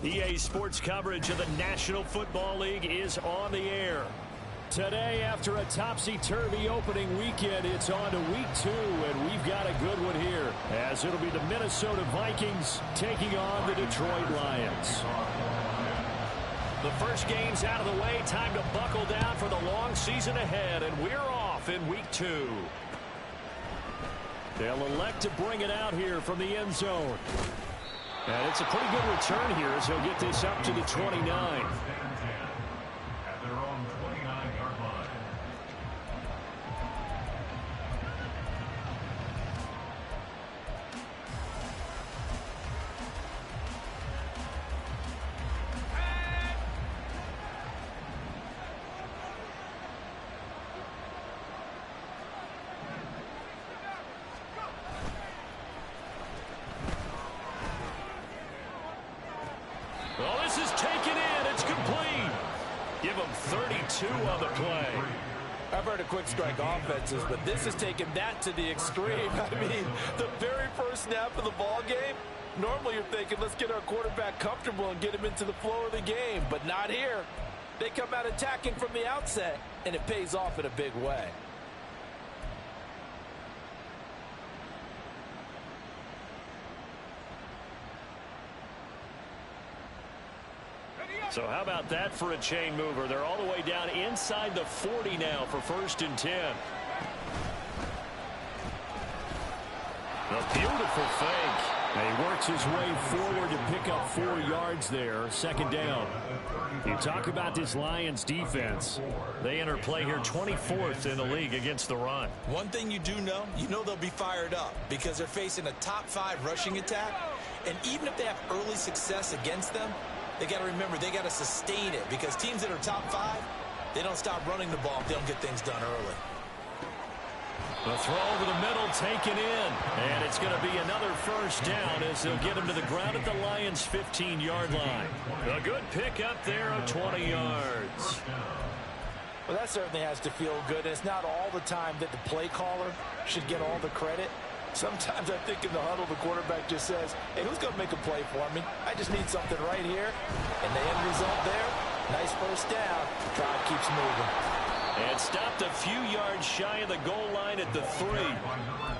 EA Sports coverage of the National Football League is on the air. Today, after a topsy-turvy opening weekend, it's on to week 2, and we've got a good one here, as it'll be the Minnesota Vikings taking on the Detroit Lions. The first game's out of the way. Time to buckle down for the long season ahead, and we're off in week 2. They'll elect to bring it out here from the end zone. And it's a pretty good return here as he'll get this up to the 29. At their own 29-yard line. Well, this is taken in. It's complete. Give him 32 on the play. I've heard of quick strike offenses, but this has taken that to the extreme. I mean, the very first snap of the ball game, normally you're thinking, let's get our quarterback comfortable and get him into the flow of the game, but not here. They come out attacking from the outset, and it pays off in a big way. So how about that for a chain mover? They're all the way down inside the 40 now for 1st and 10. A beautiful fake. And he works his way forward to pick up 4 yards there. 2nd down. You talk about this Lions defense. They enter play here 24th in the league against the run. One thing you do know, they'll be fired up because they're facing a top 5 rushing attack. And even if they have early success against them, they got to remember they got to sustain it because teams that are top 5, they don't stop running the ball if they don't get things done early. The throw over the middle taken in, and it's going to be another 1st down as they'll get him to the ground at the Lions' 15-yard line. A good pick up there of 20 yards. Well, that certainly has to feel good. It's not all the time that the play caller should get all the credit. Sometimes I think in the huddle, the quarterback just says, hey, who's going to make a play for me? I just need something right here. And the end result there, nice 1st down. Drive keeps moving. And stopped a few yards shy of the goal line at the 3.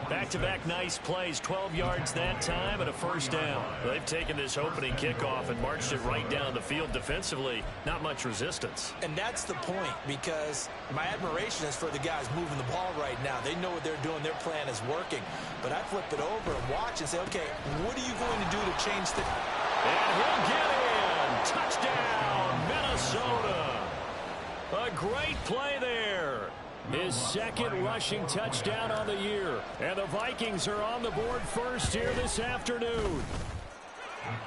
Back-to-back nice plays, 12 yards that time and a 1st down. They've taken this opening kickoff and marched it right down the field defensively. Not much resistance. And that's the point because my admiration is for the guys moving the ball right now. They know what they're doing. Their plan is working. But I flip it over and watch and say, okay, what are you going to do to change things? And he'll get in. Touchdown, Minnesota. A great play there. His 2nd rushing touchdown on the year. And the Vikings are on the board first here this afternoon.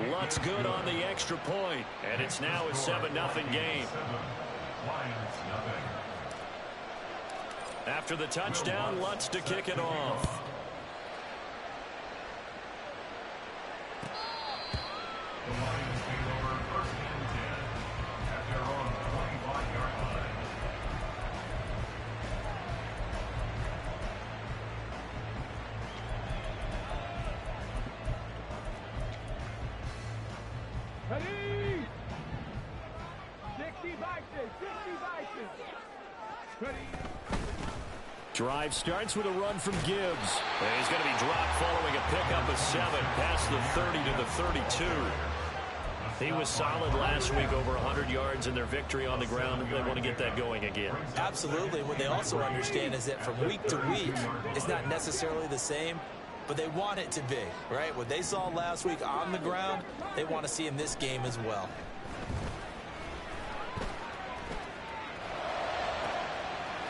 Lutz good on the extra point. And it's now a 7-0 game. After the touchdown, Lutz to kick it off. The Lions take over 1st and 10 at their own 25-yard line. Ready? 60 Vikings, 60 Vikings. Ready? Drive starts with a run from Gibbs. And he's going to be dropped following a pickup of 7 past the 30 to the 32. He was solid last week, over 100 yards in their victory on the ground. They want to get that going again. Absolutely. What they also understand is that from week to week, it's not necessarily the same, but they want it to be, right? What they saw last week on the ground, they want to see in this game as well.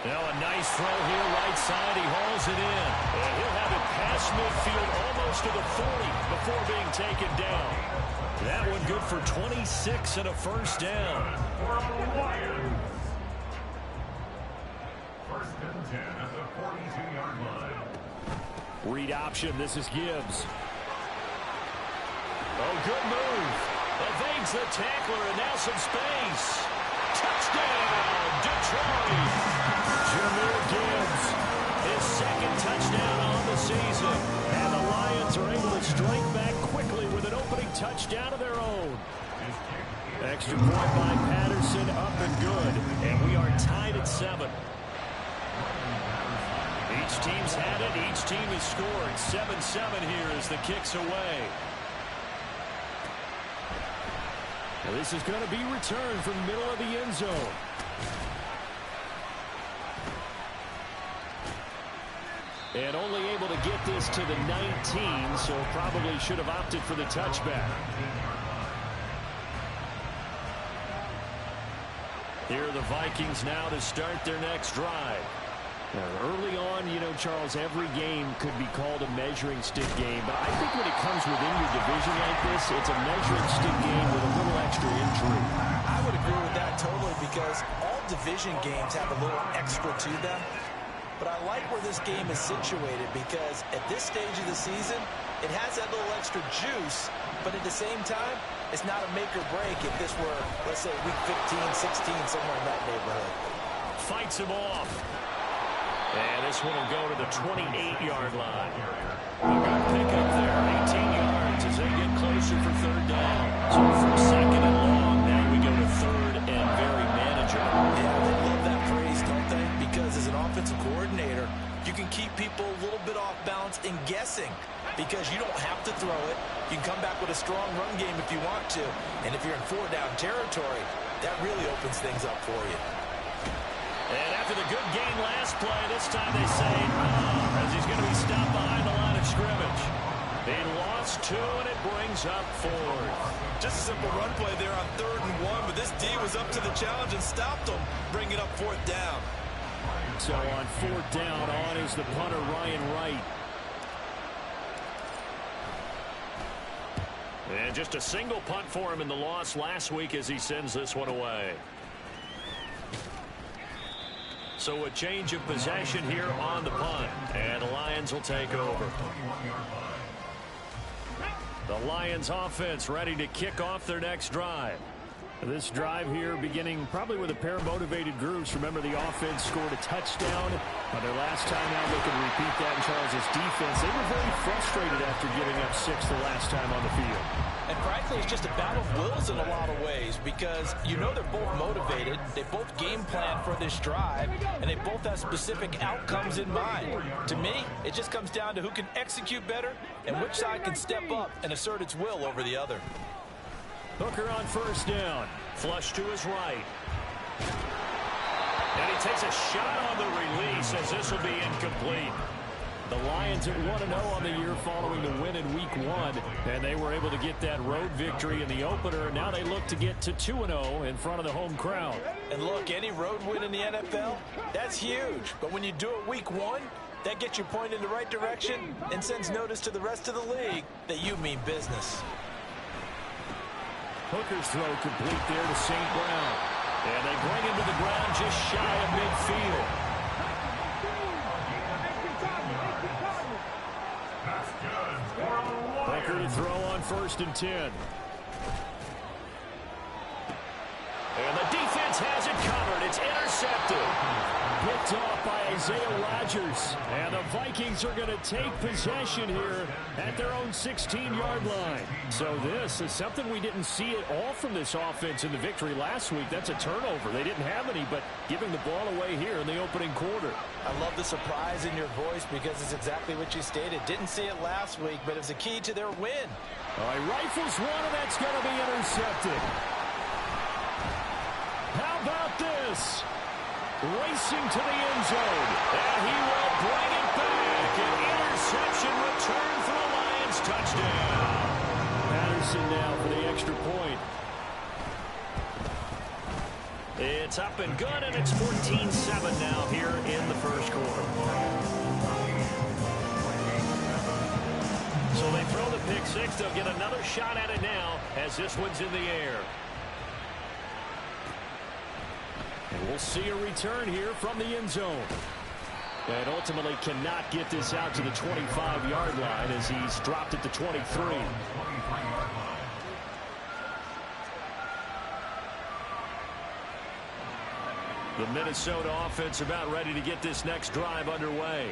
Now a nice throw here, right side. He hauls it in. And he'll have it past midfield almost to the 40 before being taken down. That one good for 26 and a 1st down. 1st and 10 at the 42-yard line. Read option. This is Gibbs. Oh, good move. Evades the tackler and now some space. Touchdown, Detroit. Jameer Gibbs, his 2nd touchdown on the season. And the Lions are able to strike back quickly with an opening touchdown of their own. Extra point by Patterson, up and good. And we are tied at 7. Each team's had it. Each team has scored. 7-7 here as the kick's away. Now this is going to be returned from the middle of the end zone. And only able to get this to the 19, so probably should have opted for the touchback. Here are the Vikings now to start their next drive. Now, early on, you know, Charles, every game could be called a measuring stick game, but I think when it comes within your division like this, it's a measuring stick game with a little extra intrigue. I would agree with that totally because all division games have a little extra to them. But I like where this game is situated because at this stage of the season, it has that little extra juice, but at the same time, it's not a make or break if this were, let's say, week 15, 16, somewhere in that neighborhood. Fights him off. And this one will go to the 28-yard line. A good pickup there, 18 yards as they get closer for third down. So from second and long, now we go to third and very manageable. Yeah, they love that phrase, don't they? Because as an offensive coordinator, you can keep people a little bit off balance and guessing because you don't have to throw it. You can come back with a strong run game if you want to. And if you're in four-down territory, that really opens things up for you. And after the good game last play, this time they say, as he's going to be stopped behind the line of scrimmage. They lost 2, and it brings up 4. Just a simple run play there on 3rd and 1, but this D was up to the challenge and stopped them, bringing up 4th down. So on 4th down, on is the punter, Ryan Wright. And just a single punt for him in the loss last week as he sends this one away. So a change of possession here on the punt, and the Lions will take over. The Lions offense ready to kick off their next drive. This drive here beginning probably with a pair of motivated groups. Remember, the offense scored a touchdown on their last time out. They can repeat that in Charles' defense. They were very frustrated after giving up 6 the last time on the field. And frankly, it's just a battle of wills in a lot of ways because you know they're both motivated. They both game plan for this drive, and they both have specific outcomes in mind. To me, it just comes down to who can execute better and which side can step up and assert its will over the other. Hooker on 1st down. Flush to his right. And he takes a shot on the release as this will be incomplete. The Lions at 1-0 on the year following the win in Week 1. And they were able to get that road victory in the opener. Now they look to get to 2-0 in front of the home crowd. And look, any road win in the NFL, that's huge. But when you do it Week 1, that gets you pointed in the right direction and sends notice to the rest of the league that you mean business. Hooker's throw complete there to St. Brown. And they bring him to the ground just shy of midfield. Hooker to throw on 1st and 10. And the defense has it covered. It's intercepted. Picked off by Isaiah Rodgers. And the Vikings are going to take possession here at their own 16-yard line. So this is something we didn't see at all from this offense in the victory last week. That's a turnover. They didn't have any, but giving the ball away here in the opening quarter. I love the surprise in your voice because it's exactly what you stated. Didn't see it last week, but it was a key to their win. All right, rifles one, and that's going to be intercepted. How about this? Racing to the end zone. And he will bring it back. An interception return for the Lions. Touchdown. Patterson now for the extra point. It's up and good, and it's 14-7 now here in the first quarter. So they throw the pick six. They'll get another shot at it now as this one's in the air. And we'll see a return here from the end zone. And ultimately cannot get this out to the 25-yard line as he's dropped it to 23. The Minnesota offense about ready to get this next drive underway.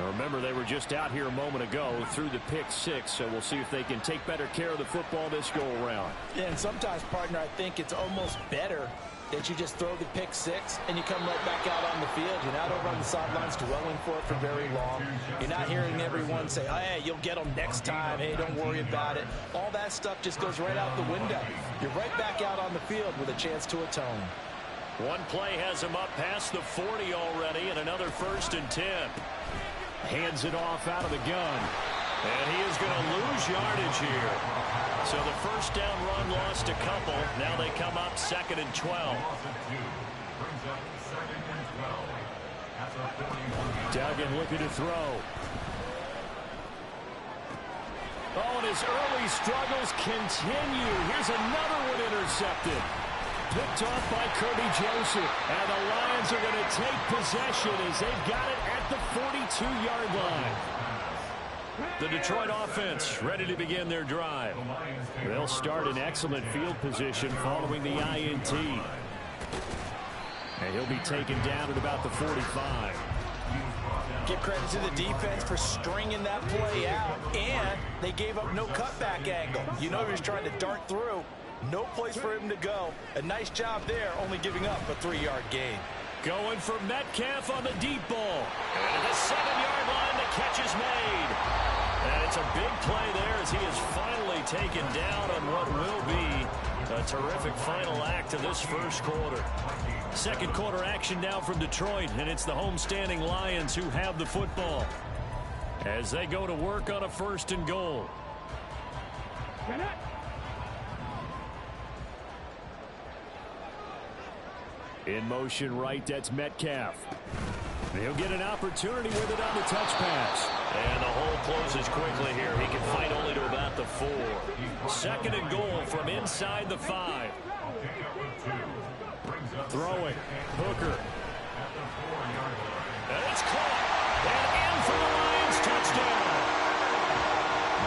Remember, they were just out here a moment ago through the pick six, so we'll see if they can take better care of the football this go-around. Yeah, and sometimes, partner, I think it's almost better that you just throw the pick six and you come right back out on the field. You're not over on the sidelines dwelling for it for very long. You're not hearing everyone say, oh, hey, you'll get them next time. Hey, don't worry about it. All that stuff just goes right out the window. You're right back out on the field with a chance to atone. One play has him up past the 40 already, and another 1st and 10. Hands it off out of the gun. And he is going to lose yardage here. So the first down run lost a couple. Now they come up 2nd and 12. Duggan looking to throw. Oh, and his early struggles continue. Here's another one intercepted. Picked off by Kirby Joseph. And the Lions are going to take possession as they've got it at the 42-yard line. The Detroit offense ready to begin their drive. They'll start in excellent field position following the INT. And he'll be taken down at about the 45. Give credit to the defense for stringing that play out. And they gave up no cutback angle. You know he was trying to dart through. No place for him to go. A nice job there, only giving up a 3-yard gain. Going for Metcalf on the deep ball. And at the 7-yard line, the catch is made. And it's a big play there as he is finally taken down on what will be a terrific final act of this first quarter. Second quarter action now from Detroit, and it's the homestanding Lions who have the football as they go to work on a 1st and goal. In motion right, that's Metcalf. He'll get an opportunity with it on the touch pass. And the hole closes quickly here. He can fight only to about the 4. 2nd and goal from inside the 5. Throwing. Hooker. And it's caught. And in for the Lions touchdown.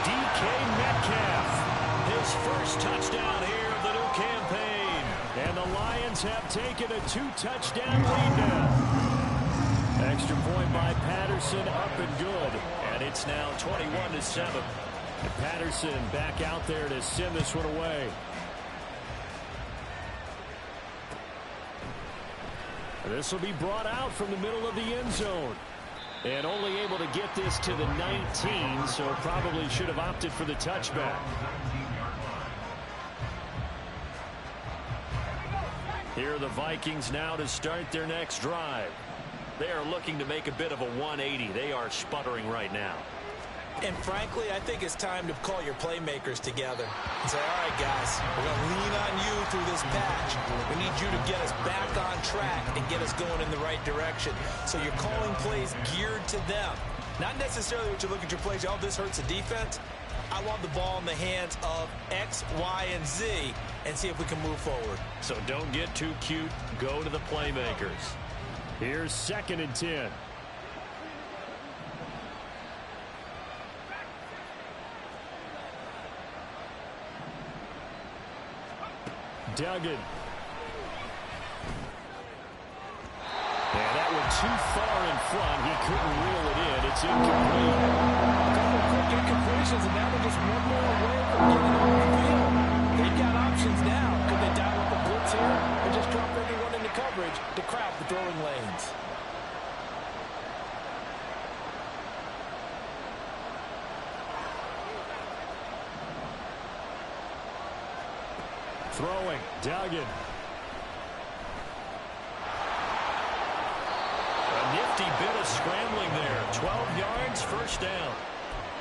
DK Metcalf. His first touchdown here of the new campaign. And the Lions have taken a 2-touchdown lead now. Extra point by Patterson, up and good. And it's now 21-7. And Patterson back out there to send this one away. This will be brought out from the middle of the end zone. And only able to get this to the 19, so probably should have opted for the touchback. Here are the Vikings now to start their next drive. They are looking to make a bit of a 180. They are sputtering right now. And frankly, I think it's time to call your playmakers together and say, all right, guys, we're going to lean on you through this patch. We need you to get us back on track and get us going in the right direction. So you're calling plays geared to them. Not necessarily what you look at your plays, oh, this hurts the defense. I want the ball in the hands of X, Y, and Z and see if we can move forward. So don't get too cute. Go to the playmakers. Here's 2nd and 10. Duggan. And that one too far in front. He couldn't reel it in. It's incomplete. A couple of quick incompletions, and now they're just one more away from getting off the field. They've got options now. Could they dial up a blitz here and just drop everyone into coverage to crowd the throwing lanes? Throwing. Duggan. A nifty bit of scrambling there. 12 yards, 1st down.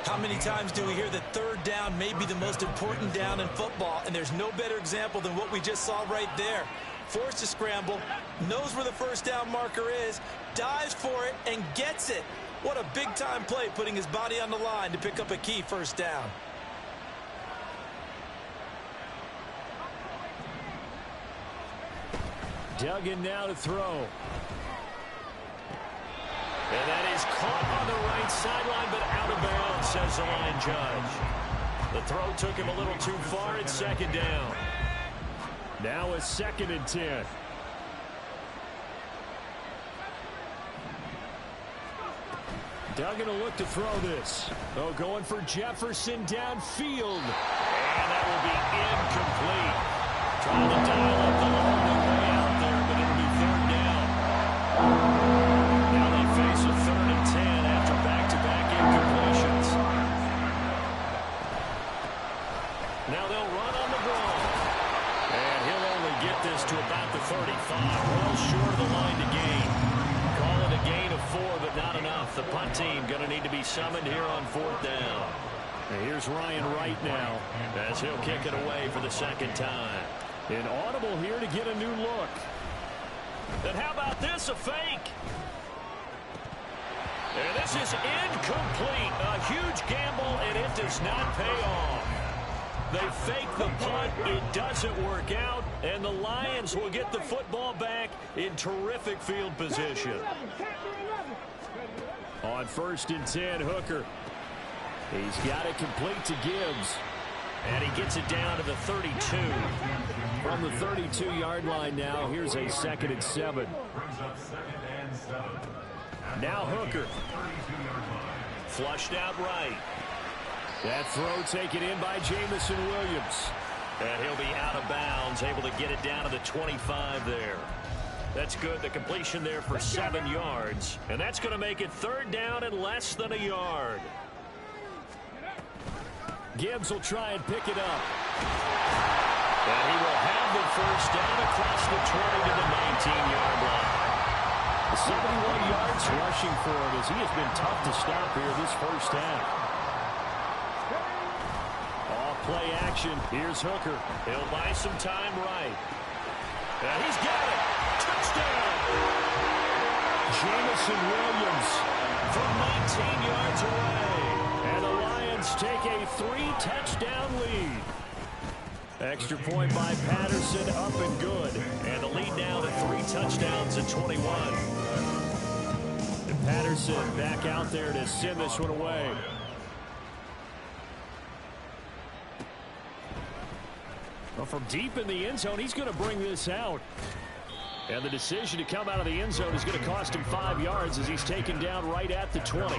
How many times do we hear that 3rd down may be the most important down in football, and there's no better example than what we just saw right there. Forced to scramble, knows where the 1st down marker is, dives for it, and gets it. What a big-time play, putting his body on the line to pick up a key 1st down. Duggan now to throw. And that is caught on the right sideline, but out of bounds, says the line judge. The throw took him a little too far. It's 2nd down. Now a 2nd and 10. Duggan will look to throw this. Oh, going for Jefferson downfield. And that will be incomplete. Trying to dial up the long way out there, but it'll be third down. Now they face a 3rd and 10 after back-to-back incompletions. Now they'll run on the ball. And he'll only get this to about the 35. Well short of the line to gain. Call it a gain of 4, but not enough. The punt team going to need to be summoned here on 4th down. And here's Ryan Wright now as he'll kick it away for the 2nd time. An audible here to get a new look. And how about this, a fake? And this is incomplete. A huge gamble, and it does not pay off. They fake the punt. It doesn't work out, and the Lions will get the football back in terrific field position. On 1st and 10, Hooker. He's got it complete to Gibbs. And he gets it down to the 32. From the 32-yard line now, here's a 2nd and 7. Now Hooker. Flushed out right. That throw taken in by Jamison Williams. And he'll be out of bounds, able to get it down to the 25 there. That's good. The completion there for 7 yards. And that's going to make it 3rd down and less than a yard. Gibbs will try and pick it up. And he will have the 1st down across the 20 to the 19-yard line. 71 yards rushing for him as he has been tough to stop here this 1st half. Off play action. Here's Hooker. He'll buy some time right. And he's got it. Touchdown. Jamison Williams from 19 yards away. And the Lions take a 3-touchdown lead. Extra point by Patterson, up and good. And the lead now to 3 touchdowns at 21. And Patterson back out there to send this one away. Well, from deep in the end zone, he's going to bring this out. And the decision to come out of the end zone is going to cost him 5 yards as he's taken down right at the 20.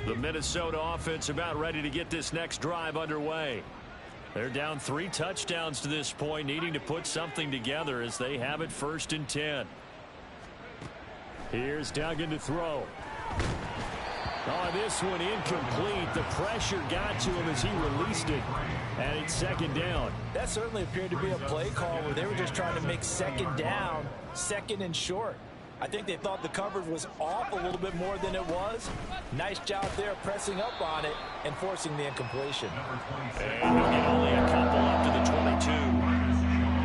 The Minnesota offense about ready to get this next drive underway. They're down 3 touchdowns to this point, needing to put something together as they have it 1st and 10. Here's Duggan to throw. Oh, this one incomplete. The pressure got to him as he released it. And it's 2nd down. That certainly appeared to be a play call where they were just trying to make 2nd down, 2nd and short. I think they thought the coverage was off a little bit more than it was. Nice job there pressing up on it and forcing the incompletion. And he'll get only a couple up to the 22.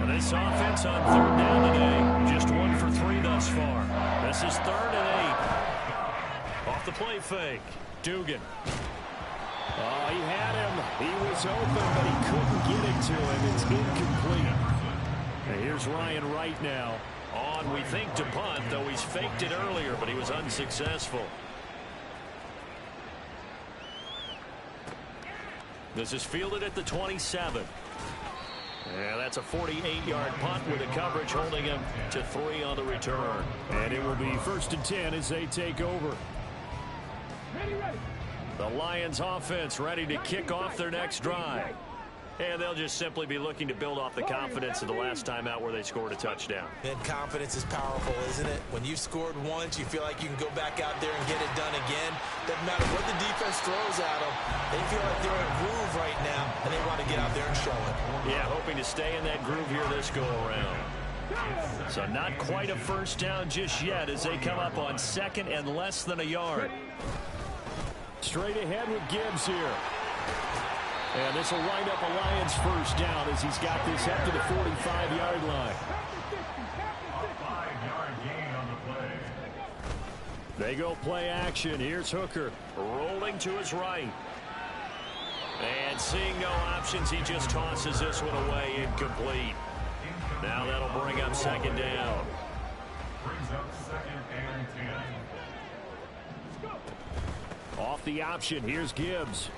And this offense on 3rd down today, just 1 for 3 thus far. This is 3rd and 8. Off the play fake. Dugan. Oh, he had him. He was open, but he couldn't get it to him. It's incomplete. And here's Ryan Wright now. On, we think, to punt, though he's faked it earlier, but he was unsuccessful. This is fielded at the 27. Yeah, that's a 48-yard punt with the coverage holding him to 3 on the return. And it will be 1st and 10 as they take over. The Lions offense ready to kick off their next drive. And they'll just simply be looking to build off the confidence of the last time out where they scored a touchdown. And confidence is powerful, isn't it? When you've scored once, you feel like you can go back out there and get it done again. Doesn't matter what the defense throws at them. They feel like they're in a groove right now, and they want to get out there and show it. Yeah, hoping to stay in that groove here this go-around. So not quite a 1st down just yet as they come up on 2nd and less than a yard. Straight ahead with Gibbs here. And this will wind up a Lions 1st down as he's got this up to the 45-yard line. They go play action. Here's Hooker rolling to his right. And seeing no options, he just tosses this one away, incomplete. Now that'll bring up 2nd down. Brings up 2nd and 10. Off the option, here's Gibbs.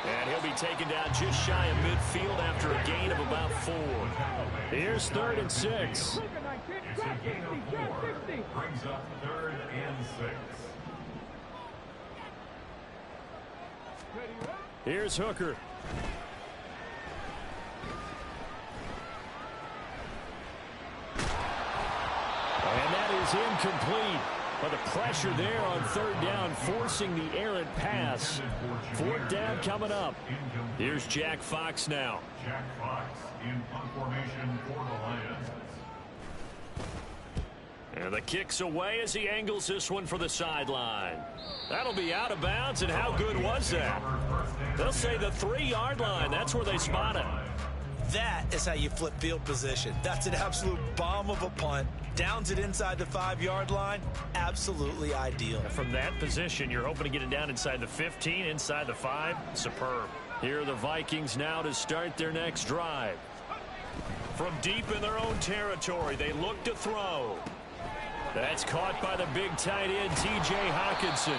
And he'll be taken down just shy of midfield after a gain of about 4. Here's 3rd and 6. It's a gain of 4. Brings up 3rd and 6. Here's Hooker. And that is incomplete. But the pressure there on 3rd down, forcing the errant pass. 4th down coming up. Here's Jack Fox now. Jack Fox in punt formation for the Lions. And the kick's away as he angles this one for the sideline. That'll be out of bounds, and how good was that? They'll say the 3-yard line. That's where they spot it. That is how you flip field position. That's an absolute bomb of a punt. Downs it inside the 5-yard line. Absolutely ideal. From that position, you're hoping to get it down inside the 15, inside the 5. Superb. Here are the Vikings now to start their next drive. From deep in their own territory, they look to throw. That's caught by the big tight end, T.J. Hawkinson.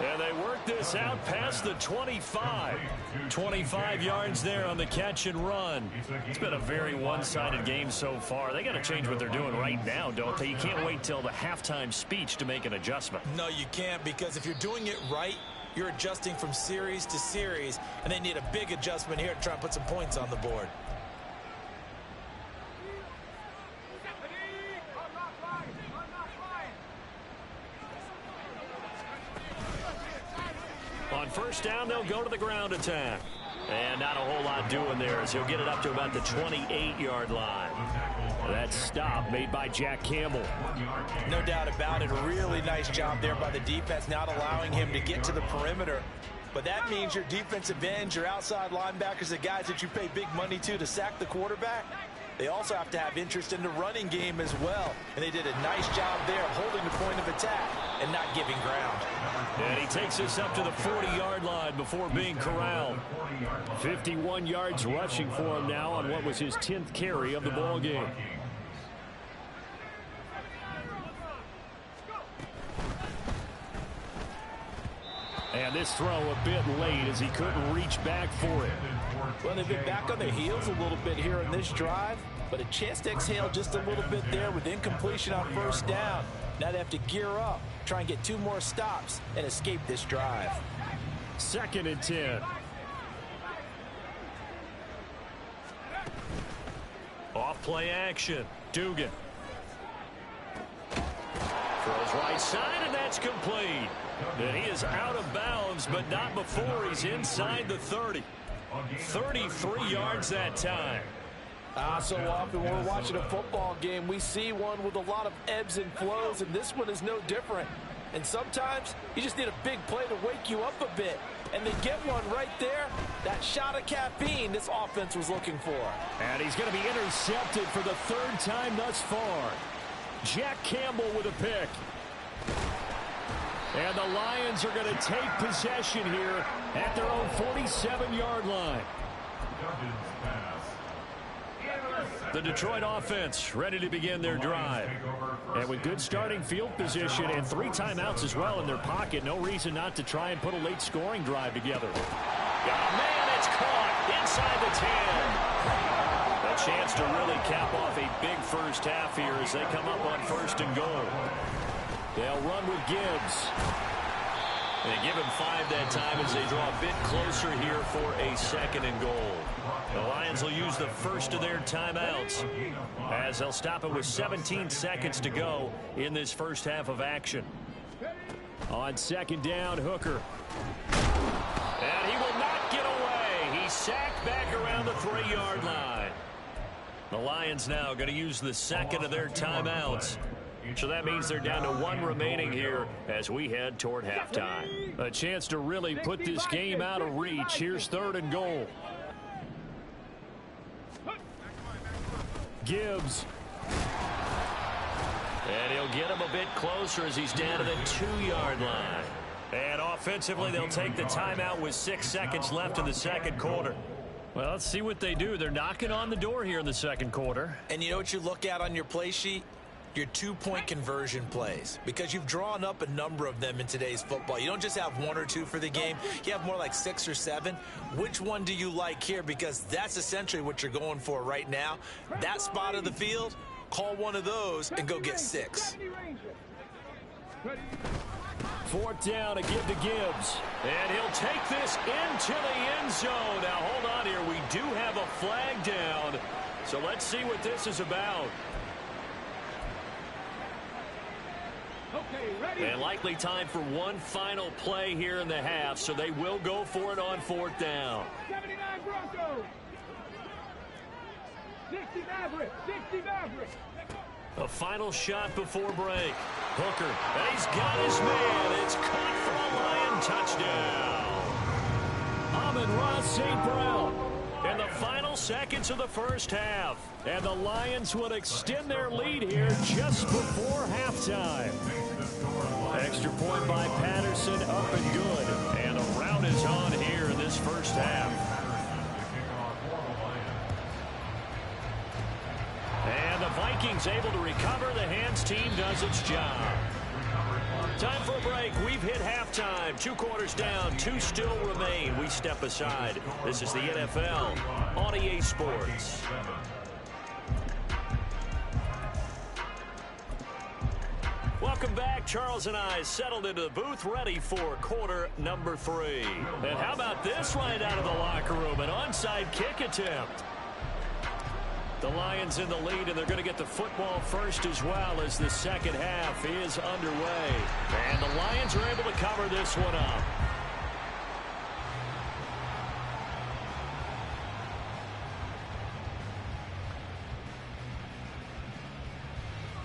And they work this out past the 25. 25 yards there on the catch and run. It's been a very one-sided game so far. They got to change what they're doing right now, don't they? You can't wait till the halftime speech to make an adjustment. No, you can't, because if you're doing it right, you're adjusting from series to series, and they need a big adjustment here to try and put some points on the board. On 1st down, they'll go to the ground attack. And not a whole lot doing there as he'll get it up to about the 28-yard line. That stop made by Jack Campbell. No doubt about it. A really nice job there by the defense, not allowing him to get to the perimeter. But that means your defensive ends, your outside linebackers, the guys that you pay big money to sack the quarterback, they also have to have interest in the running game as well. And they did a nice job there holding the point of attack and not giving ground. And he takes us up to the 40-yard line before being corralled. 51 yards rushing for him now on what was his 10th carry of the ball game. And this throw a bit late as he couldn't reach back for it. Well, they've been back on their heels a little bit here in this drive, but a chance to exhale just a little bit there with incompletion on 1st down. Now they have to gear up, try and get 2 more stops and escape this drive. 2nd and 10. Off play action. Dugan. Throws right side, and that's complete. And he is out of bounds, but not before he's inside the 30. 33 yards that time. So often when we're watching a football game, we see one with a lot of ebbs and flows, and this one is no different. And sometimes you just need a big play to wake you up a bit. And they get one right there. That shot of caffeine this offense was looking for. And he's going to be intercepted for the 3rd time thus far. Jack Campbell with a pick. And the Lions are going to take possession here at their own 47-yard line. The Detroit offense ready to begin their drive. And with good starting field position and 3 timeouts as well in their pocket, no reason not to try and put a late scoring drive together. Oh, man, it's caught inside the 10. A chance to really cap off a big first half here as they come up on 1st and goal. They'll run with Gibbs. They give him 5 that time as they draw a bit closer here for a 2nd and goal. The Lions will use the first of their timeouts as they'll stop it with 17 seconds to go in this first half of action. On 2nd down, Hooker. And he will not get away. He's sacked back around the 3-yard line. The Lions now going to use the 2nd of their timeouts. So that means they're down to 1 remaining here as we head toward halftime. A chance to really put this game out of reach. Here's 3rd and goal. Gibbs. And he'll get him a bit closer as he's down to the 2-yard line. And offensively, they'll take the timeout with 6 seconds left in the 2nd quarter. Well, let's see what they do. They're knocking on the door here in the 2nd quarter. And you know what you look at on your play sheet? your two-point conversion plays, because you've drawn up a number of them in today's football. You don't just have one or two for the game. You have more like 6 or 7. Which one do you like here? Because that's essentially what you're going for right now. That spot of the field, call one of those and go get 6. 4th down, a give to Gibbs. And he'll take this into the end zone. Now, hold on here. We do have a flag down. So let's see what this is about. Okay, ready. And likely time for one final play here in the half. So they will go for it on 4th down. 79 Broncos. 60 Maverick. 60 Maverick. A final shot before break. Hooker, and he's got his man. It's caught for a Lion touchdown. Amon-Ra St. Brown in the final seconds of the first half. And the Lions will extend their lead here just before halftime. Extra point by Patterson, up and good. And the rout is on here in this first half. And the Vikings able to recover. The hands team does its job. Time for a break. We've hit halftime. 2 quarters down. 2 still remain. We step aside. This is the NFL on EA Sports. Welcome back. Charles and I settled into the booth, ready for quarter number 3. And how about this right out of the locker room? An onside kick attempt. The Lions in the lead, and they're going to get the football first as well as the second half is underway. And the Lions are able to cover this one up.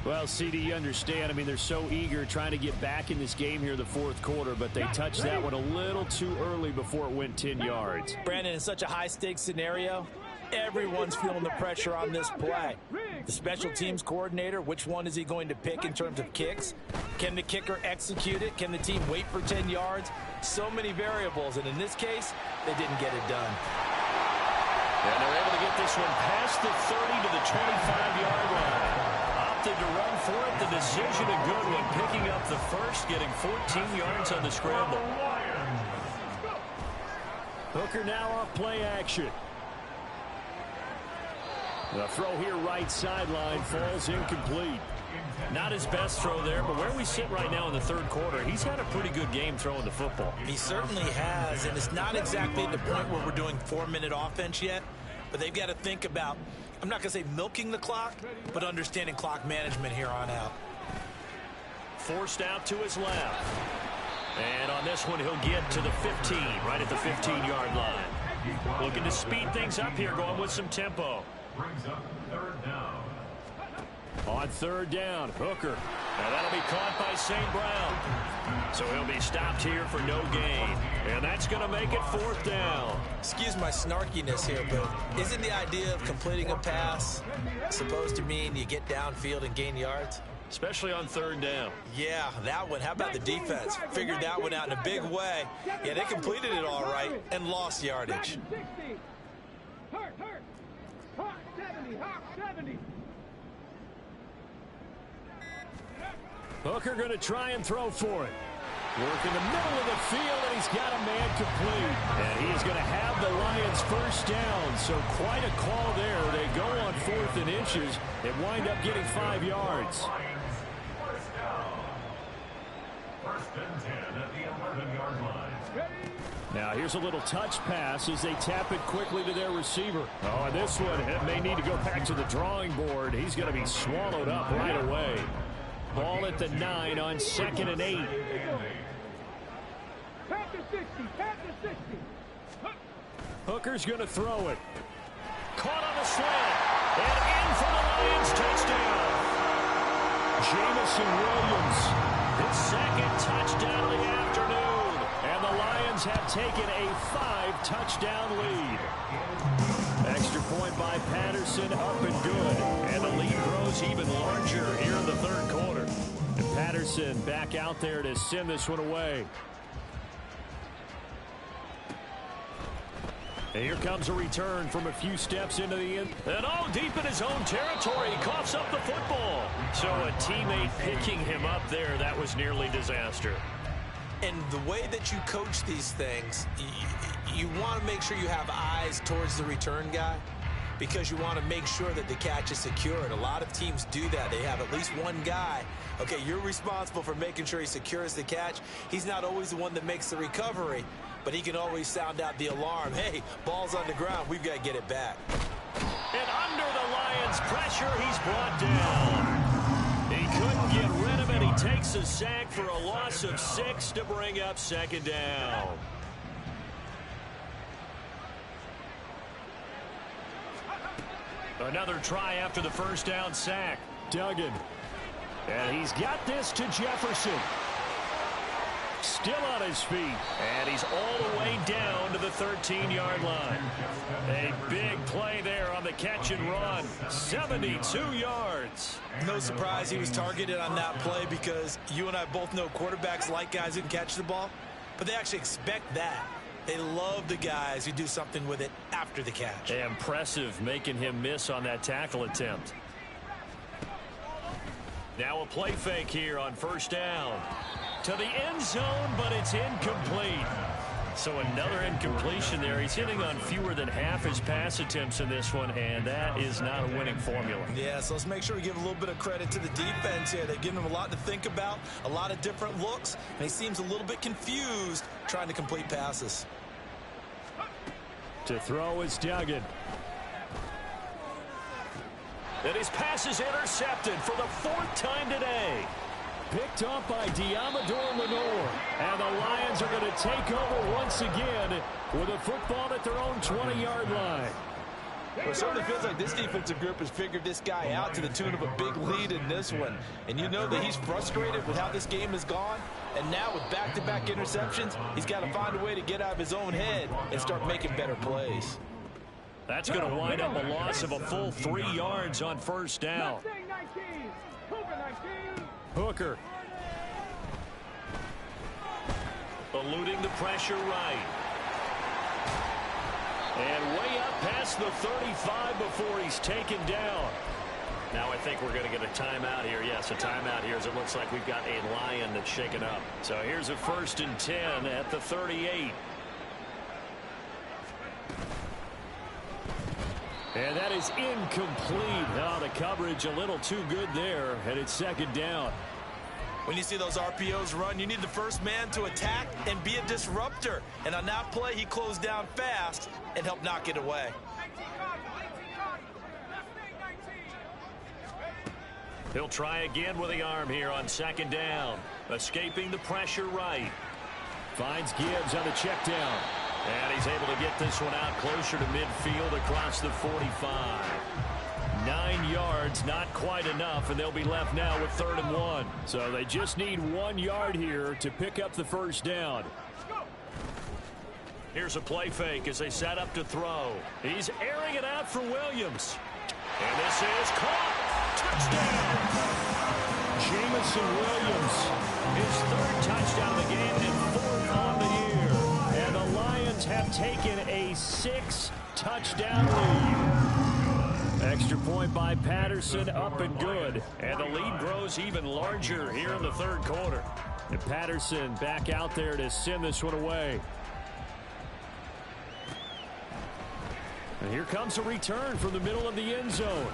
Well, CD, you understand. I mean, they're so eager trying to get back in this game here in the 4th quarter, but they touched that one a little too early before it went 10 yards. Brandon, in such a high-stakes scenario, everyone's feeling the pressure on this play. The special teams coordinator, which one is he going to pick in terms of kicks? Can the kicker execute it? Can the team wait for 10 yards? So many variables, and in this case, they didn't get it done. And they're able to get this one past the 30 to the 25-yard line. Opted to run for it. The decision a good one, picking up the first, getting 14 yards on the scramble. Hooker now off play action. The throw here right sideline falls incomplete. Not his best throw there, but where we sit right now in the 3rd quarter, he's had a pretty good game throwing the football. He certainly has, and it's not exactly the point where we're doing 4-minute offense yet, but they've got to think about, I'm not going to say milking the clock, but understanding clock management here on out. Forced out to his left. And on this one, he'll get to the 15, right at the 15-yard line. Looking to speed things up here, going with some tempo. Brings up 3rd down. On 3rd down, Hooker. And that'll be caught by St. Brown. So he'll be stopped here for no gain. And that's going to make it 4th down. Excuse my snarkiness here, but isn't the idea of completing a pass supposed to mean you get downfield and gain yards? Especially on 3rd down. Yeah, that one. How about the defense? Figured that one out in a big way. Yeah, they completed it all right and lost yardage. Hurt. Hawk 70. Hawk 70. Hooker going to try and throw for it. Work in the middle of the field, and he's got a man complete. And he is going to have the Lions first down. So quite a call there. They go on 4th and inches and wind up getting 5 yards. Lions, first down. 1st and 10 at the 11-yard line. Now here's a little touch pass as they tap it quickly to their receiver. Oh, and this one, it may need to go back to the drawing board. He's going to be swallowed up right away. Ball at the 9 on 2nd and 8. Pat to 60. Hooker's going to throw it. Caught on the slant. And in for the Lions touchdown. Jamison Williams, his 2nd touchdown of the afternoon. And the Lions have taken a 5-touchdown lead. Extra point by Patterson, up and good. And the lead grows even larger here in the 3rd quarter. And Patterson back out there to send this one away. And here comes a return from a few steps into the end. And deep in in his own territory. He coughs up the football. So a teammate picking him up there, that was nearly disaster. And the way that you coach these things, you want to make sure you have eyes towards the return guy because you want to make sure that the catch is secure. And a lot of teams do that. They have at least one guy. Okay, you're responsible for making sure he secures the catch. He's not always the one that makes the recovery, but he can always sound out the alarm. Hey, ball's on the ground. We've got to get it back. And under the Lions' pressure, he's brought down. He couldn't get rid of it. He takes a sack for a loss of 6 to bring up second down. Another try after the first down sack. Duggan. And he's got this to Jefferson. Still on his feet. And he's all the way down to the 13-yard line. A big play there on the catch and run. 72 yards. No surprise he was targeted on that play because you and I both know quarterbacks like guys who can catch the ball, but they actually expect that. They love the guys who do something with it after the catch. Impressive making him miss on that tackle attempt. Now a play fake here on first down. To the end zone, but it's incomplete. So another incompletion there. He's hitting on fewer than half his pass attempts in this one, and that is not a winning formula. Yeah, so let's make sure we give a little bit of credit to the defense here. They've given him a lot to think about, a lot of different looks, and he seems a little bit confused trying to complete passes. To throw is Duggan. And his pass is intercepted for the 4th time today. Picked up by Diamador Lenore. And the Lions are going to take over once again with a football at their own 20-yard line. Well, it certainly feels like this defensive group has figured this guy out to the tune of a big lead in this one. And you know that he's frustrated with how this game has gone. And now with back-to-back interceptions, he's got to find a way to get out of his own head and start making better plays. That's going to wind up a loss of a full 3 yards on first down. Hooker. Eluding the pressure right. And way up past the 35 before he's taken down. Now I think we're going to get a timeout here. Yes, a timeout here as it looks like we've got a Lion that's shaken up. So here's a 1st and 10 at the 38. And that is incomplete. Now the coverage a little too good there, and it's second down. When you see those RPOs run, you need the first man to attack and be a disruptor. And on that play, he closed down fast and helped knock it away. He'll try again with the arm here on second down. Escaping the pressure right. Finds Gibbs on the check down. And he's able to get this one out closer to midfield across the 45. 9 yards, not quite enough, and they'll be left now with 3rd and 1. So they just need 1 yard here to pick up the first down. Here's a play fake as they set up to throw. He's airing it out for Williams. And this is caught. Touchdown. Jamison Williams, his 3rd touchdown of the game and 4th on the year. And the Lions have taken a 6-touchdown lead. Extra point by Patterson, up and good. And the lead grows even larger here in the 3rd quarter. And Patterson back out there to send this one away. And here comes a return from the middle of the end zone.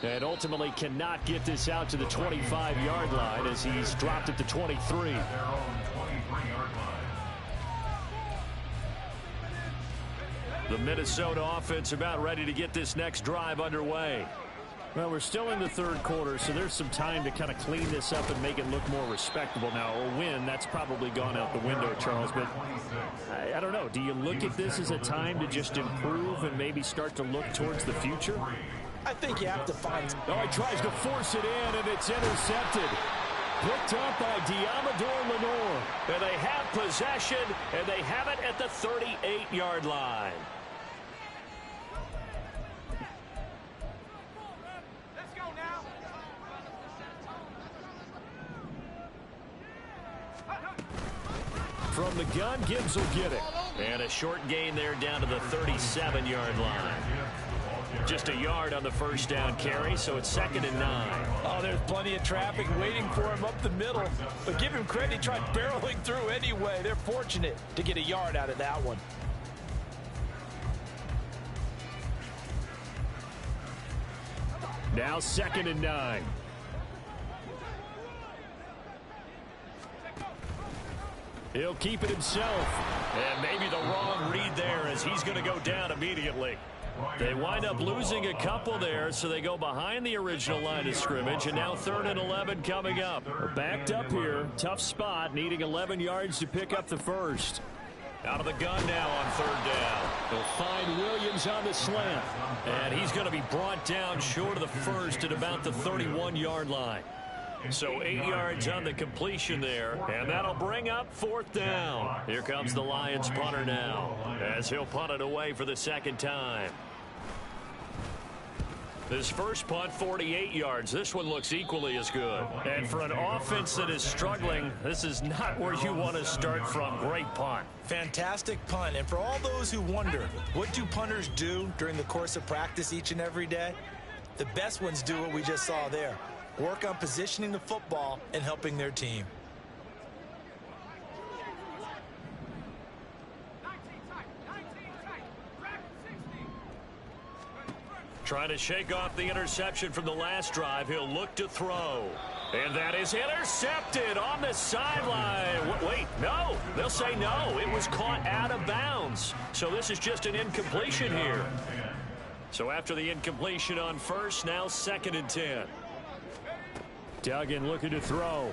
And ultimately cannot get this out to the 25-yard line as he's dropped at the 23. The Minnesota offense about ready to get this next drive underway. Well, we're still in the 3rd quarter, so there's some time to kind of clean this up and make it look more respectable. Now, a win, that's probably gone out the window, Charles, but I don't know. Do you look at this as a time to just improve and maybe start to look towards the future? I think you have to find... Oh, he tries to force it in, and it's intercepted. Picked up by Diamador Lenore. And they have possession, and they have it at the 38-yard line. Let's go now. From the gun, Gibbs will get it. And a short gain there down to the 37-yard line. Just a yard on the first down carry, so it's 2nd and 9. Oh, there's plenty of traffic waiting for him up the middle. But give him credit, he tried barreling through anyway. They're fortunate to get a yard out of that one. Now 2nd and 9. He'll keep it himself. And maybe the wrong read there as he's going to go down immediately. They wind up losing a couple there, so they go behind the original line of scrimmage, and now 3rd and 11 coming up. Backed up here, tough spot, needing 11 yards to pick up the first. Out of the gun now on 3rd down. They'll find Williams on the slant, and he's going to be brought down short of the first at about the 31-yard line. So 8 yards on the completion there, and that'll bring up 4th down. Here comes the Lions punter now, as he'll punt it away for the 2nd time. His first punt, 48 yards. This one looks equally as good. And for an offense that is struggling, this is not where you want to start from. Great punt. Fantastic punt. And for all those who wonder, what do punters do during the course of practice each and every day? The best ones do what we just saw there. Work on positioning the football and helping their team. Trying to shake off the interception from the last drive. He'll look to throw. And that is intercepted on the sideline. Wait, no. They'll say no. It was caught out of bounds. So this is just an incompletion here. So after the incompletion on first, now 2nd and 10. Duggan looking to throw.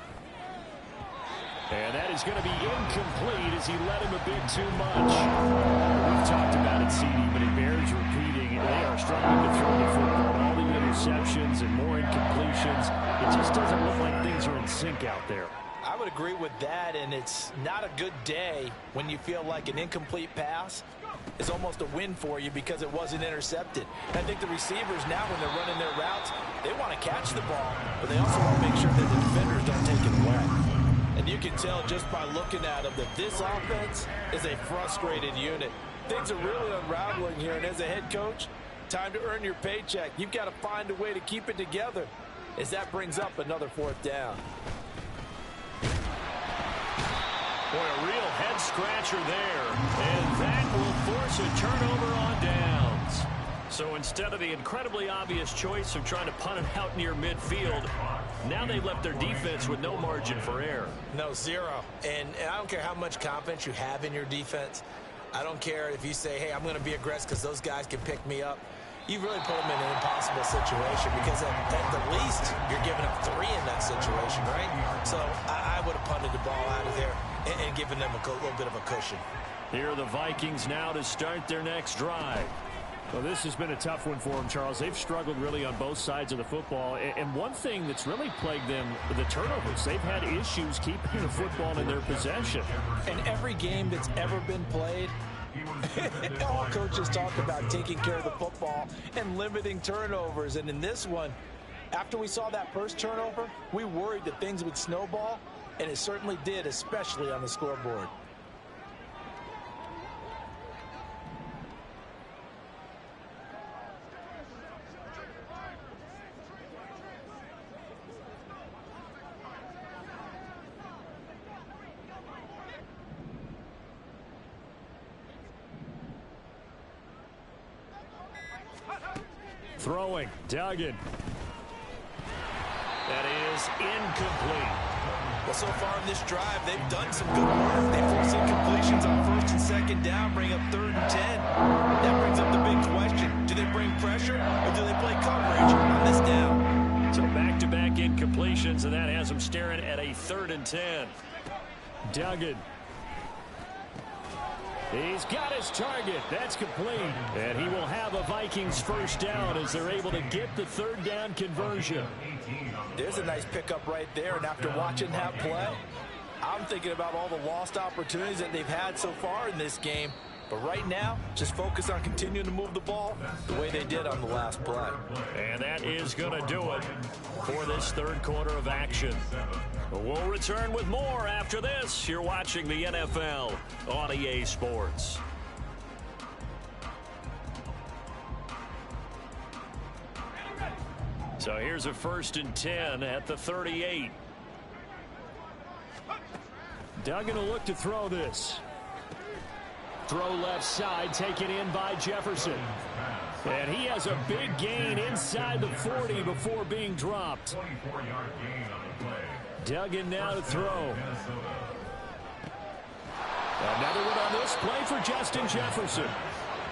And that is going to be incomplete as he led him a bit too much. We've talked about it, CD, but it bears repeating. They are struggling to throw the football. All the interceptions and more incompletions. It just doesn't look like things are in sync out there. I would agree with that, and it's not a good day when you feel like an incomplete pass is almost a win for you because it wasn't intercepted. I think the receivers now, when they're running their routes, they want to catch the ball, but they also want to make sure that the defenders don't take it away. And you can tell just by looking at them that this offense is a frustrated unit. Things are really unraveling here, and as a head coach, time to earn your paycheck. You've got to find a way to keep it together as that brings up another 4th down. Boy, a real head-scratcher there. And that will force a turnover on downs. So instead of the incredibly obvious choice of trying to punt it out near midfield, now they've left their defense with no margin for error. No, zero. And I don't care how much confidence you have in your defense. I don't care if you say, hey, I'm going to be aggressive because those guys can pick me up. You really put them in an impossible situation because at the least, you're giving up 3 in that situation, right? So I would have punted the ball out of there and given them a little bit of a cushion. Here are the Vikings now to start their next drive. Well, this has been a tough one for them, Charles. They've struggled really on both sides of the football. And one thing that's really plagued them, the turnovers. They've had issues keeping the football in their possession. In every game that's ever been played, all coaches talk about taking care of the football and limiting turnovers. And in this one, after we saw that first turnover, we worried that things would snowball, and it certainly did, especially on the scoreboard. Throwing, Duggan. That is incomplete. Well, so far in this drive, they've done some good work. They force incompletions on 1st and 2nd down, bring up 3rd and 10. That brings up the big question. Do they bring pressure or do they play coverage on this down? So back-to-back incompletions, and that has them staring at a 3rd and 10. Duggan. He's got his target. That's complete. And he will have a Vikings first down as they're able to get the 3rd down conversion. There's a nice pickup right there. And after watching that play, I'm thinking about all the lost opportunities that they've had so far in this game. But right now, just focus on continuing to move the ball the way they did on the last play. And that is going to do it for this 3rd quarter of action. We'll return with more after this. You're watching the NFL on EA Sports. So here's a 1st and 10 at the 38. Duggan will look to throw this. Throw left side, taken in by Jefferson. And he has a big gain inside the 40 before being dropped. 24-yard gain on the play. Duggan now to throw. Another one on this play for Justin Jefferson.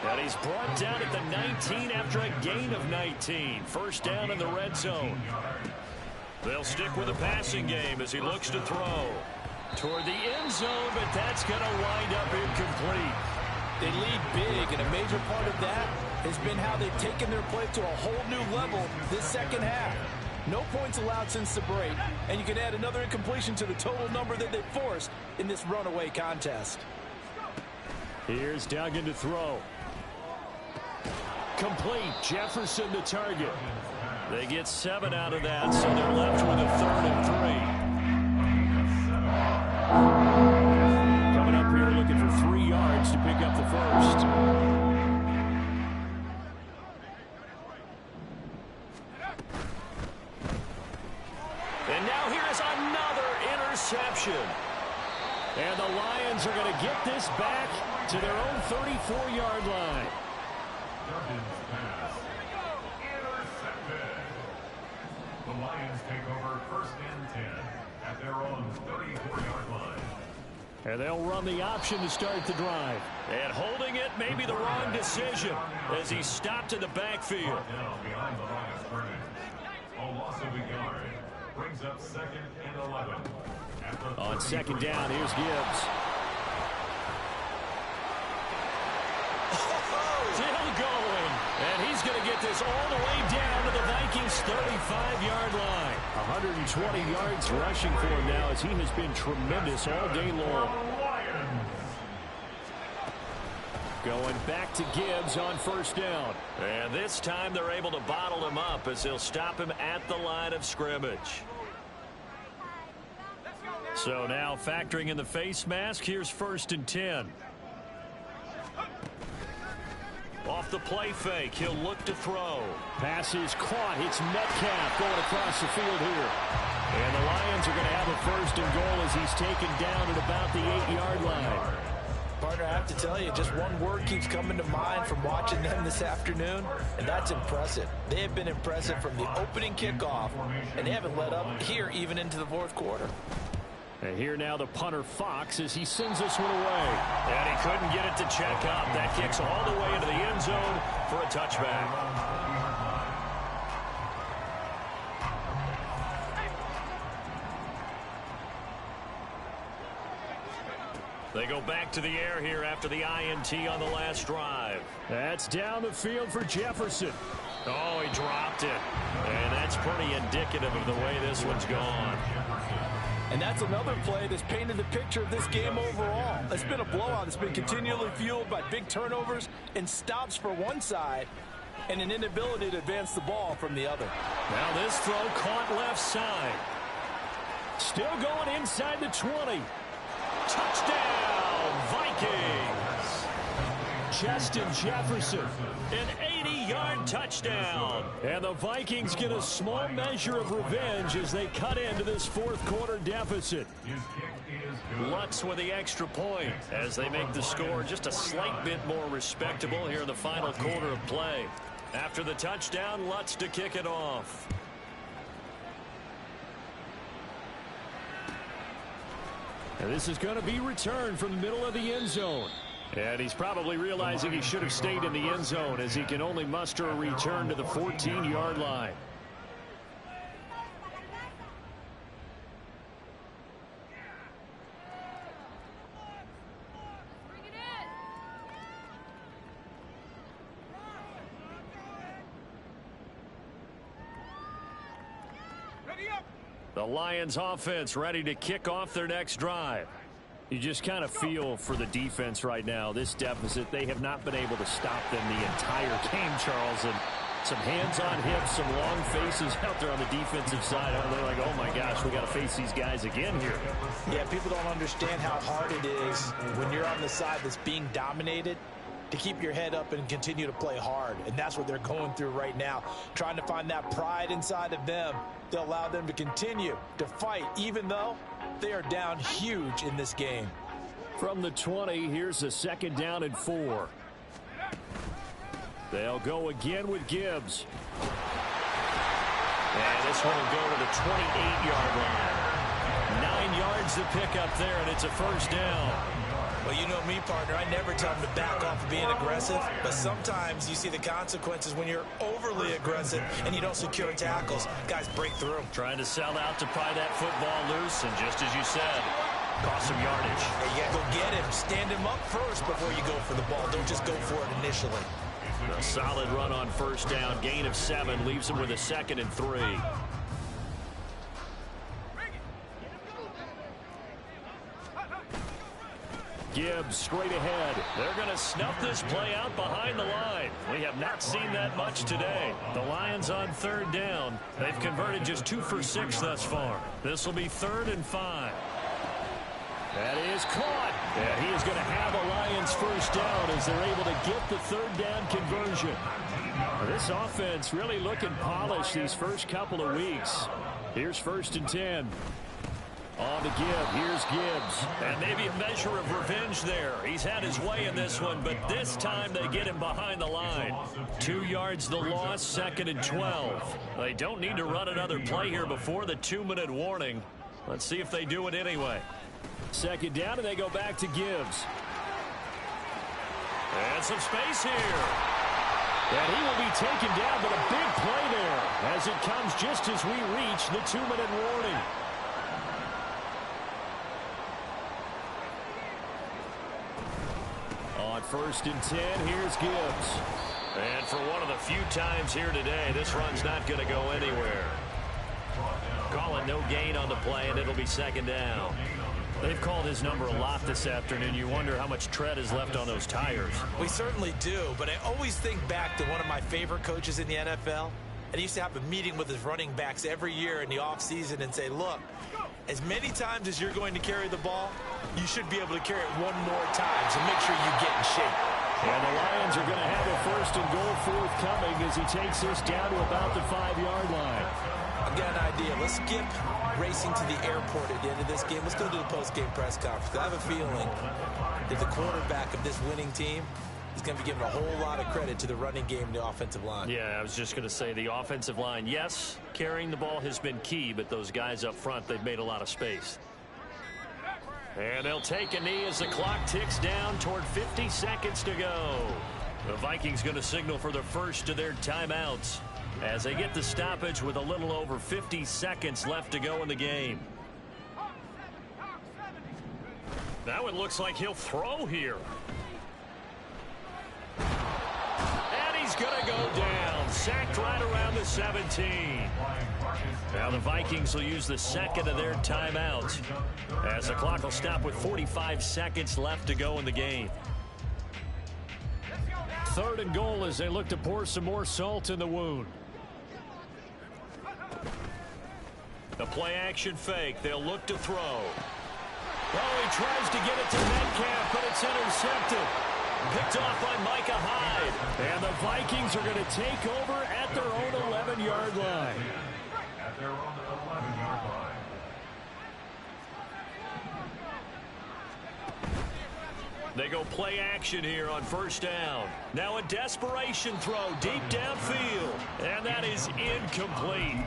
And he's brought down at the 19 after a gain of 19. 1st down in the red zone. They'll stick with a passing game as he looks to throw. Toward the end zone, but that's going to wind up incomplete. They lead big, and a major part of that has been how they've taken their play to a whole new level this second half. No points allowed since the break, and you can add another incompletion to the total number that they forced in this runaway contest. Here's Duggan to throw. Complete. Jefferson to target. They get 7 out of that, so they're left with a 3rd and 3. Coming up here looking for 3 yards to pick up the 1st. And now here's another interception. And the Lions are going to get this back to their own 34-yard line. Duggan's pass. Intercepted. The Lions take over 1st and 10 at their own 34-yard line. And they'll run the option to start the drive. And holding it may be the wrong decision as he stopped in the backfield. Now behind the line of scrimmage. A loss of a yard. Brings up 2nd and 11. On 2nd down, here's Gibbs. Still going. And he's going to get this all the way down to the Vikings' 35-yard line. 120 yards rushing for him now as he has been tremendous all day long. Going back to Gibbs on 1st down. And this time they're able to bottle him up as they'll stop him at the line of scrimmage. So now factoring in the face mask, here's 1st and 10. Off the play fake, he'll look to throw. Pass is caught. It's Metcalf going across the field here. And the Lions are going to have a 1st and goal as he's taken down at about the 8-yard line. Partner, I have to tell you, just one word keeps coming to mind from watching them this afternoon, and that's impressive. They have been impressive from the opening kickoff, and they haven't let up here even into the 4th quarter. And here now the punter Fox as he sends this one away. And he couldn't get it to check up. That kicks all the way into the end zone for a touchback. They go back to the air here after the INT on the last drive. That's down the field for Jefferson. Oh, he dropped it. And that's pretty indicative of the way this one's gone. And that's another play that's painted the picture of this game overall. It's been a blowout. It's been continually fueled by big turnovers and stops for one side and an inability to advance the ball from the other. Now this throw caught left side. Still going inside the 20. Touchdown, Vikings. Justin Jefferson, an 80-yard touchdown. And the Vikings get a small measure of revenge as they cut into this 4th quarter deficit. Lutz with the extra point as they make the score just a slight bit more respectable here in the final quarter of play. After the touchdown, Lutz to kick it off. And this is going to be returned from the middle of the end zone. And he's probably realizing he should have stayed in the end zone as he can only muster a return to the 14-yard line. The Lions offense ready to kick off their next drive. You just kind of feel for the defense right now. This deficit, they have not been able to stop them the entire game, Charles. And some hands on hips, some long faces out there on the defensive side. They're like, oh my gosh, we got to face these guys again here. Yeah, people don't understand how hard it is when you're on the side that's being dominated to keep your head up and continue to play hard. And that's what they're going through right now, trying to find that pride inside of them to allow them to continue to fight, even though they are down huge in this game. From the 20, here's a 2nd down and 4. They'll go again with Gibbs. And this one will go to the 28-yard line. 9 yards to pick up there, and it's a 1st down. Well, you know me, partner. I never tell them to back off of being aggressive, but sometimes you see the consequences when you're overly aggressive and you don't secure tackles. Guys break through. Trying to sell out to pry that football loose, and just as you said, cost some yardage. Yeah, you gotta go get him. Stand him up first before you go for the ball. Don't just go for it initially. A solid run on 1st down. Gain of 7 leaves him with a 2nd and 3. Gibbs straight ahead. They're going to snuff this play out behind the line. We have not seen that much today. The Lions on 3rd down. They've converted just 2 for 6 thus far. This will be 3rd and 5. That is caught. And he is going to have a Lions 1st down as they're able to get the 3rd down conversion. This offense really looking polished these first couple of weeks. Here's 1st and 10. On to Gibbs. Here's Gibbs. And maybe a measure of revenge there. He's had his way in this one, but this time they get him behind the line. 2 yards the loss, 2nd and 12. They don't need to run another play here before the 2-minute warning. Let's see if they do it anyway. 2nd down, and they go back to Gibbs. And some space here. And he will be taken down, but a big play there as it comes just as we reach the 2-minute warning. On 1st and 10, here's Gibbs. And for one of the few times here today, this run's not going to go anywhere. Call it no gain on the play, and it'll be 2nd down. They've called his number a lot this afternoon. You wonder how much tread is left on those tires. We certainly do, but I always think back to one of my favorite coaches in the NFL. And he used to have a meeting with his running backs every year in the offseason and say, look, as many times as you're going to carry the ball, you should be able to carry it one more time, so make sure you get in shape. And the Lions are going to have a 1st and goal forthcoming as he takes this down to about the 5-yard line. I've got an idea. Let's skip racing to the airport at the end of this game. Let's go to the post-game press conference. I have a feeling that the quarterback of this winning team is going to be giving a whole lot of credit to the running game and the offensive line. Yeah, I was just going to say the offensive line, yes, carrying the ball has been key, but those guys up front, they've made a lot of space. And they'll take a knee as the clock ticks down toward 50 seconds to go. The Vikings going to signal for the first of their timeouts as they get the stoppage with a little over 50 seconds left to go in the game. Now it looks like he'll throw here. And he's going to go down. Sacked right around the 17. Now the Vikings will use the 2nd of their timeouts as the clock will stop with 45 seconds left to go in the game. 3rd and goal as they look to pour some more salt in the wound. The play action fake. They'll look to throw. Oh, he tries to get it to Metcalf, but it's intercepted. Picked off by Micah Hyde. And the Vikings are going to take over at their own 11-yard line. At their own 11-yard line. They go play action here on 1st down. Now a desperation throw deep downfield. And that is incomplete.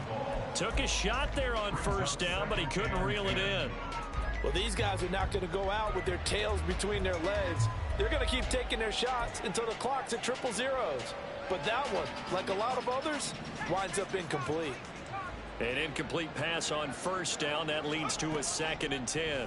Took a shot there on 1st down, but he couldn't reel it in. Well, these guys are not going to go out with their tails between their legs. They're going to keep taking their shots until the clock's at 000. But that one, like a lot of others, winds up incomplete. An incomplete pass on 1st down. That leads to a 2nd and 10.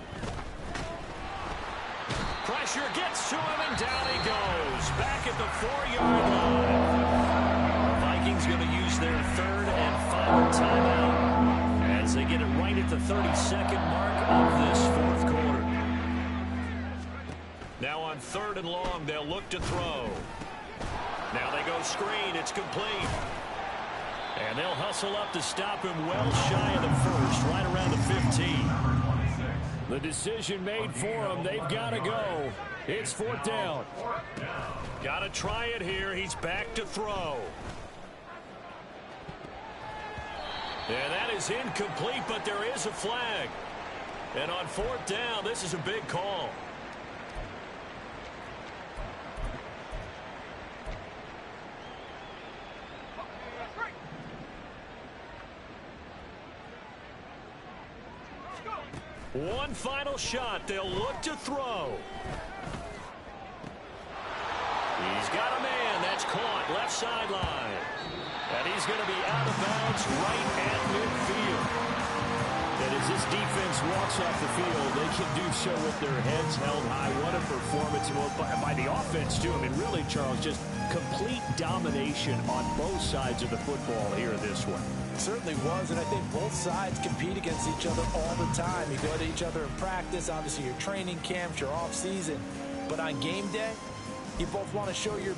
Pressure gets to him, and down he goes. Back at the 4-yard line. The Vikings going to use their 3rd and final timeout as they get it right at the 32nd mark of this 4th quarter. Now on 3rd and long, they'll look to throw. Now they go screen. It's complete. And they'll hustle up to stop him well shy of the 1st, right around the 15. The decision made for them. They've got to go. It's 4th down. Got to try it here. He's back to throw. And that is incomplete, but there is a flag. And on 4th down, this is a big call. One final shot. They'll look to throw. He's got a man. That's caught. Left sideline. And he's going to be out of bounds right at midfield. And as this defense walks off the field, they can do so with their heads held high. What a performance by the offense, too. I mean, really, Charles, just complete domination on both sides of the football here in this one. Certainly was, and I think both sides compete against each other all the time. You go to each other in practice, obviously your training camps, your off season. But on game day, you both want to show your